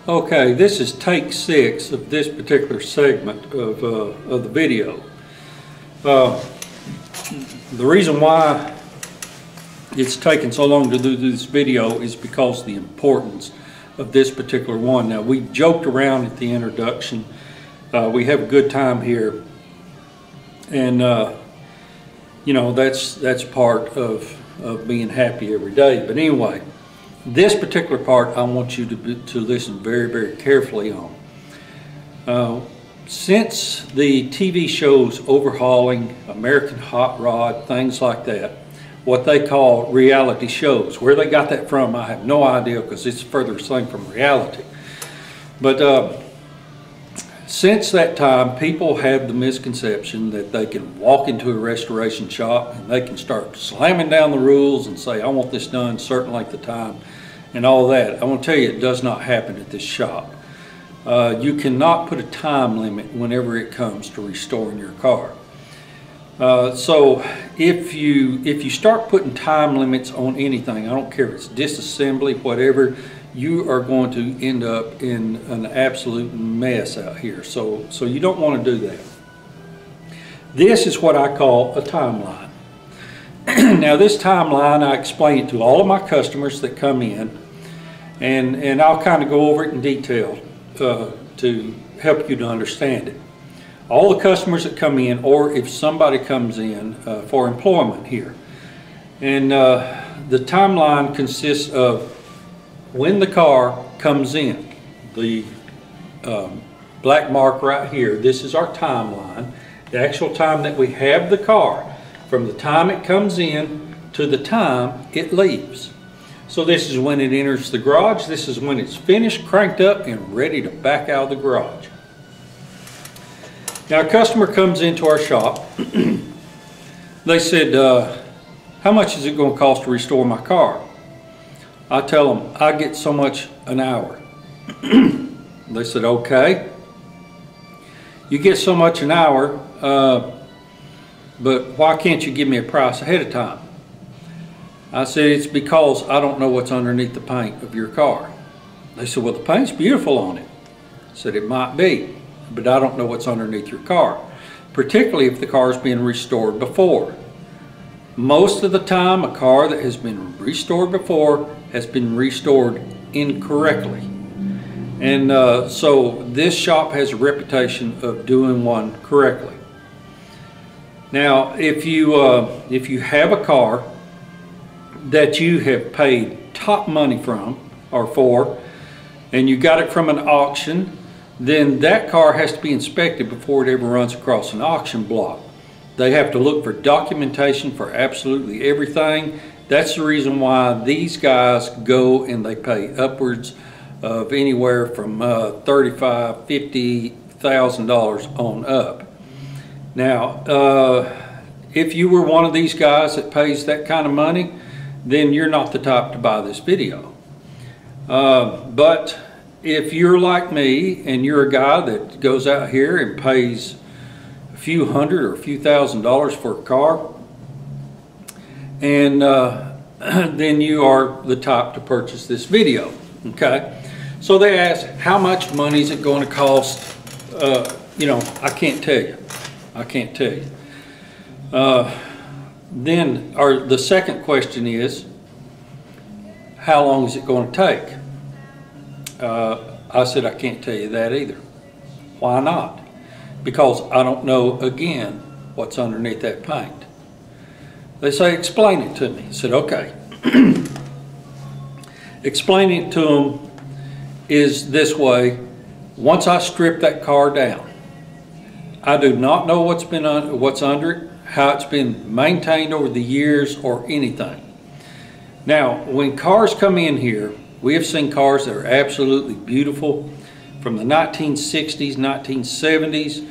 Okay, this is take 6 of this particular segment of the video. The reason why it's taken so long to do this video is because of the importance of this particular one. Now, we joked around at the introduction. We have a good time here, and you know, that's part of being happy every day. But anyway, this particular part I want you to listen very, very carefully on. Since the TV shows overhauling, American Hot Rod, things like that, what they call reality shows, where they got that from I have no idea, because it's further thing from reality. But since that time, people have the misconception that they can walk into a restoration shop and they can start slamming down the rules and say, I want this done certain length of time and all that. I want to tell you, it does not happen at this shop. You cannot put a time limit whenever it comes to restoring your car. So if you start putting time limits on anything, I don't care if it's disassembly, whatever, you are going to end up in an absolute mess out here. So you don't want to do that. This is what I call a timeline. Now, this timeline, I explain it to all of my customers that come in, and I'll kind of go over it in detail to help you to understand it. All the customers that come in, or if somebody comes in for employment here, and the timeline consists of when the car comes in. The black mark right here, this is our timeline, the actual time that we have the car, from the time it comes in to the time it leaves. So this is when it enters the garage, this is when it's finished, cranked up, and ready to back out of the garage. Now, a customer comes into our shop. They said, how much is it going to cost to restore my car? I tell them, I get so much an hour. They said, okay. You get so much an hour, but why can't you give me a price ahead of time? I said, it's because I don't know what's underneath the paint of your car. They said, well, the paint's beautiful on it. I said, it might be, but I don't know what's underneath your car, particularly if the car's been restored before. Most of the time, a car that has been restored before has been restored incorrectly. And so this shop has a reputation of doing one correctly. Now, if you have a car that you have paid top money from or for, and you got it from an auction, then that car has to be inspected before it ever runs across an auction block. They have to look for documentation for absolutely everything. That's the reason why these guys go and they pay upwards of anywhere from $35,000, $50,000 on up. Now, if you were one of these guys that pays that kind of money, then you're not the type to buy this video. But if you're like me and you're a guy that goes out here and pays a few hundred or a few $1,000s for a car, and then you are the type to purchase this video. Okay, so they ask, how much money is it going to cost? You know, I can't tell you. I can't tell you. Then the second question is, how long is it going to take? I said, I can't tell you that either. Why not? Because I don't know, again, what's underneath that paint. They say, explain it to me. I said, okay. Explaining it to them is this way. Once I strip that car down, I do not know what's under it, how it's been maintained over the years or anything. Now, when cars come in here, we have seen cars that are absolutely beautiful from the 1960s, 1970s.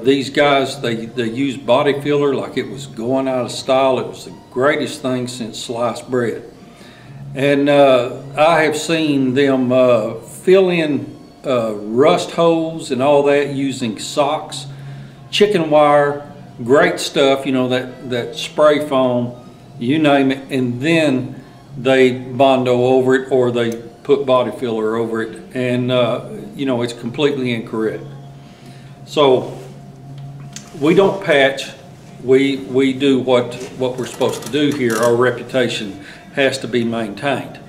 These guys, they use body filler like it was going out of style. It was the greatest thing since sliced bread. And I have seen them fill in rust holes and all that using socks, chicken wire, great stuff, you know, that spray foam, you name it, and then they Bondo over it, or they put body filler over it, and you know, it's completely incorrect. So we don't patch. We do what we're supposed to do here. Our reputation has to be maintained.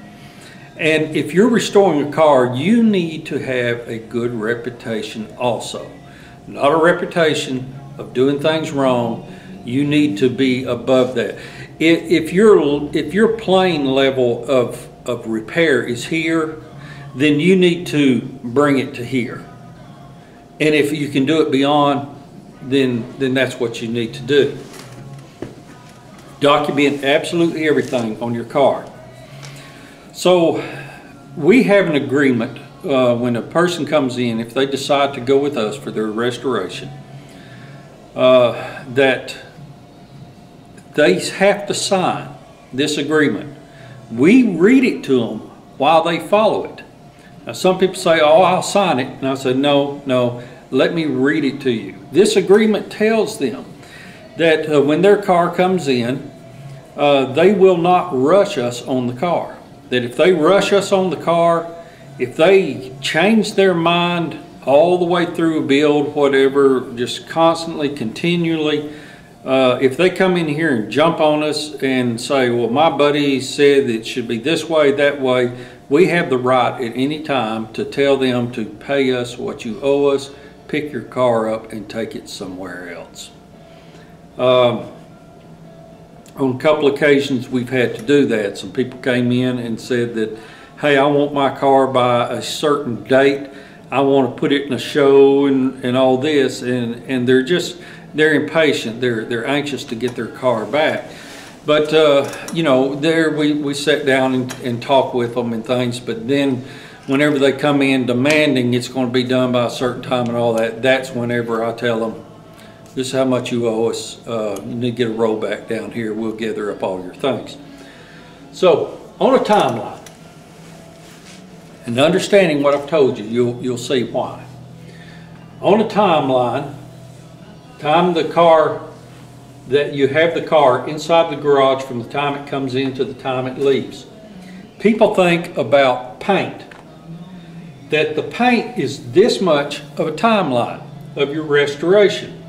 And if you're restoring a car, you need to have a good reputation also. Not a reputation of doing things wrong. You need to be above that. If your plane level of repair is here, then you need to bring it to here. And if you can do it beyond, then that's what you need to do. Document absolutely everything on your car. So we have an agreement when a person comes in, if they decide to go with us for their restoration, that they have to sign this agreement. We read it to them while they follow it. Now some people say, oh, I'll sign it. And I said, no, let me read it to you. This agreement tells them that when their car comes in, they will not rush us on the car. That if they rush us on the car, if they change their mind all the way through a build, whatever, just constantly, continually, if they come in here and jump on us and say, well, my buddy said it should be this way, that way, we have the right at any time to tell them to pay us what you owe us, pick your car up and take it somewhere else. On a couple occasions we've had to do that. Some people came in and said that, hey, I want my car by a certain date. I want to put it in a show and all this, and they're impatient. They're anxious to get their car back. But you know, we sat down and talked with them and things. But then, whenever they come in demanding it's going to be done by a certain time and all that, that's whenever I tell them, this is how much you owe us. You need to get a rollback down here. We'll gather up all your things. So on a timeline, and understanding what I've told you, you'll see why. On a timeline, time the car that you have the car inside the garage from the time it comes in to the time it leaves. People think about paint, that the paint is this much of a timeline of your restoration,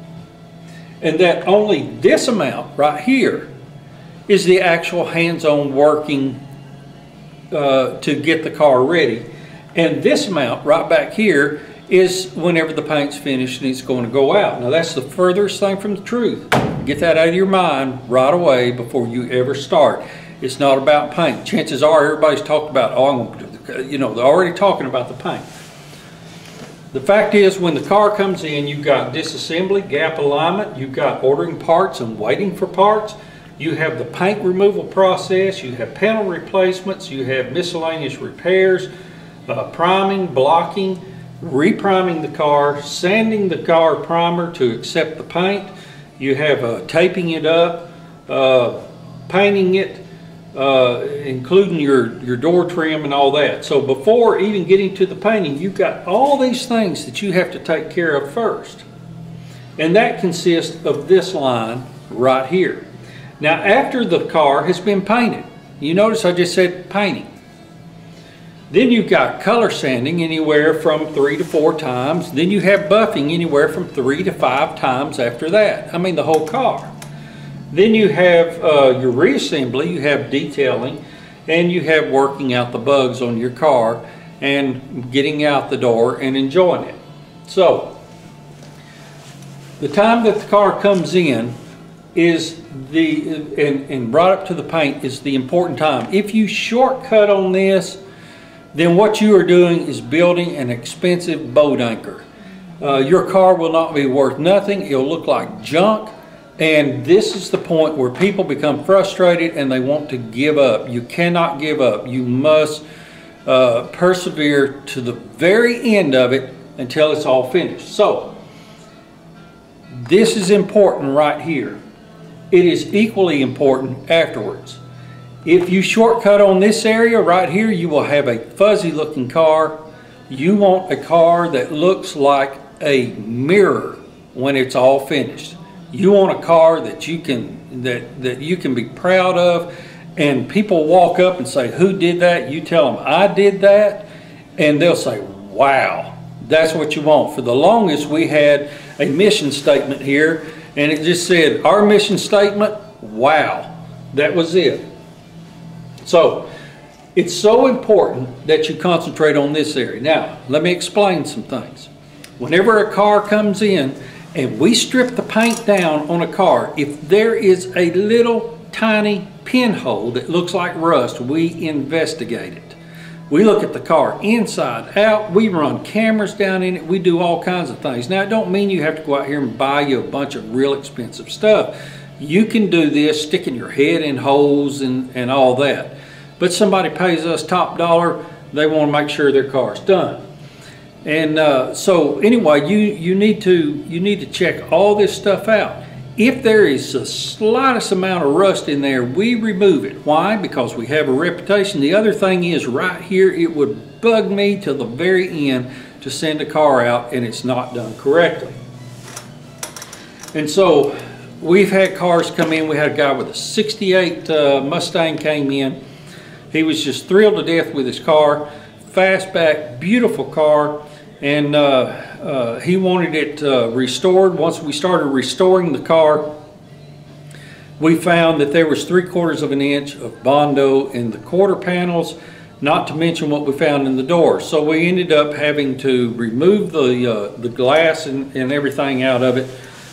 and that only this amount right here is the actual hands-on working to get the car ready, and this amount right back here is whenever the paint's finished and it's going to go out. Now that's the furthest thing from the truth. Get that out of your mind right away before you ever start. It's not about paint. Chances are everybody's talked about, you know, they're already talking about the paint. The fact is, when the car comes in, you've got disassembly, gap alignment, you've got ordering parts and waiting for parts, you have the paint removal process, you have panel replacements, you have miscellaneous repairs, priming, blocking, repriming the car, sanding the car primer to accept the paint, you have taping it up, painting it, including your door trim and all that. So before even getting to the painting, you've got all these things that you have to take care of first. And that consists of this line right here. Now after the car has been painted, you notice I just said painting. Then you've got color sanding anywhere from 3 to 4 times. Then you have buffing anywhere from 3 to 5 times after that. I mean the whole car. Then you have your reassembly, you have detailing, and you have working out the bugs on your car and getting out the door and enjoying it. So, the time that the car comes in is and right up to the paint is the important time. If you shortcut on this, then what you are doing is building an expensive boat anchor. Your car will not be worth nothing, it'll look like junk. And this is the point where people become frustrated and they want to give up. You cannot give up. You must persevere to the very end of it until it's all finished. So, this is important right here. It is equally important afterwards. If you shortcut on this area right here, you will have a fuzzy looking car. You want a car that looks like a mirror when it's all finished. You want a car that you can be proud of And people walk up and say, who did that? You tell them, I did that. And they'll say, wow, that's what you want. For the longest, we had a mission statement here, and it just said, our mission statement, wow, that was it. So it's so important that you concentrate on this area. Now, let me explain some things. Whenever a car comes in and we strip the paint down on a car, if there is a little tiny pinhole that looks like rust, we investigate it. We look at the car inside out, we run cameras down in it, we do all kinds of things. Now, it don't mean you have to go out here and buy you a bunch of real expensive stuff. You can do this, sticking your head in holes and all that. But somebody pays us top dollar, they want to make sure their car's done. And so anyway, you need to check all this stuff out. If there is the slightest amount of rust in there, we remove it. Why? Because we have a reputation. The other thing is, right here, it would bug me till the very end to send a car out and it's not done correctly. And so we've had cars come in. We had a guy with a 68 Mustang came in. He was just thrilled to death with his car. Fastback, beautiful car. And he wanted it restored. Once we started restoring the car, we found that there was 3/4 of an inch of Bondo in the quarter panels, not to mention what we found in the door. So we ended up having to remove the glass and everything out of it,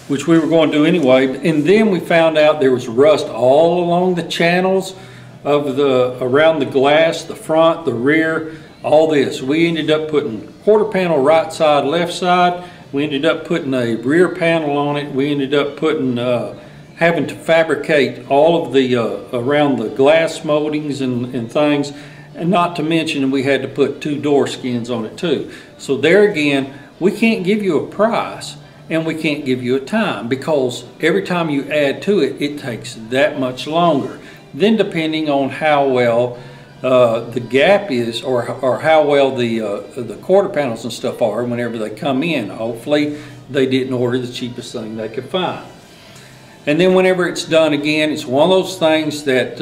which we were going to do anyway. And then we found out there was rust all along the channels of around the glass, the front, the rear, all this. We ended up putting quarter panel right side, left side. We ended up putting a rear panel on it. We ended up putting having to fabricate all of the around the glass moldings and things, and not to mention we had to put 2 door skins on it too. So there again, we can't give you a price and we can't give you a time, because every time you add to it, it takes that much longer. Then depending on how well the gap is, or how well the quarter panels and stuff are whenever they come in. Hopefully they didn't order the cheapest thing they could find. And then whenever it's done again, it's one of those things that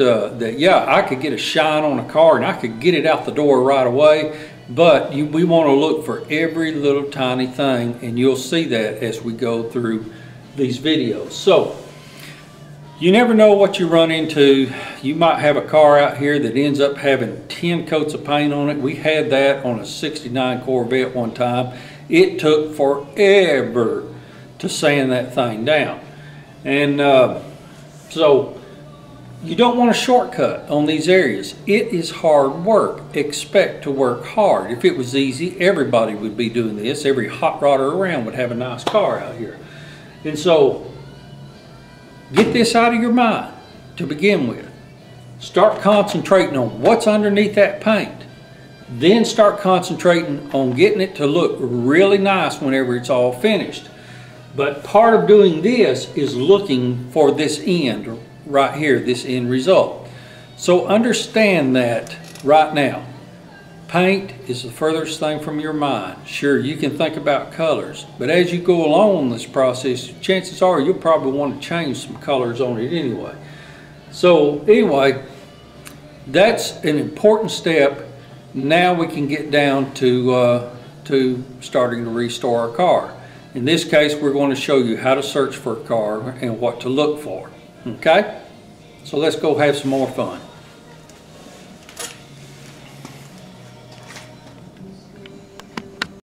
yeah, I could get a shine on a car and I could get it out the door right away, but we want to look for every little tiny thing, and you'll see that as we go through these videos. So you never know what you run into. You might have a car out here that ends up having 10 coats of paint on it. We had that on a 69 Corvette one time. It took forever to sand that thing down. And so you don't want a shortcut on these areas. It is hard work. Expect to work hard. If it was easy, everybody would be doing this. Every hot rodder around would have a nice car out here. And so get this out of your mind to begin with. Start concentrating on what's underneath that paint. Then start concentrating on getting it to look really nice whenever it's all finished. But part of doing this is looking for this end right here, this end result. So understand that right now. Paint is the furthest thing from your mind. Sure, you can think about colors, but as you go along in this process, chances are you'll probably want to change some colors on it anyway. So anyway, that's an important step. Now we can get down to starting to restore a car. In this case, we're going to show you how to search for a car and what to look for. Okay? So let's go have some more fun.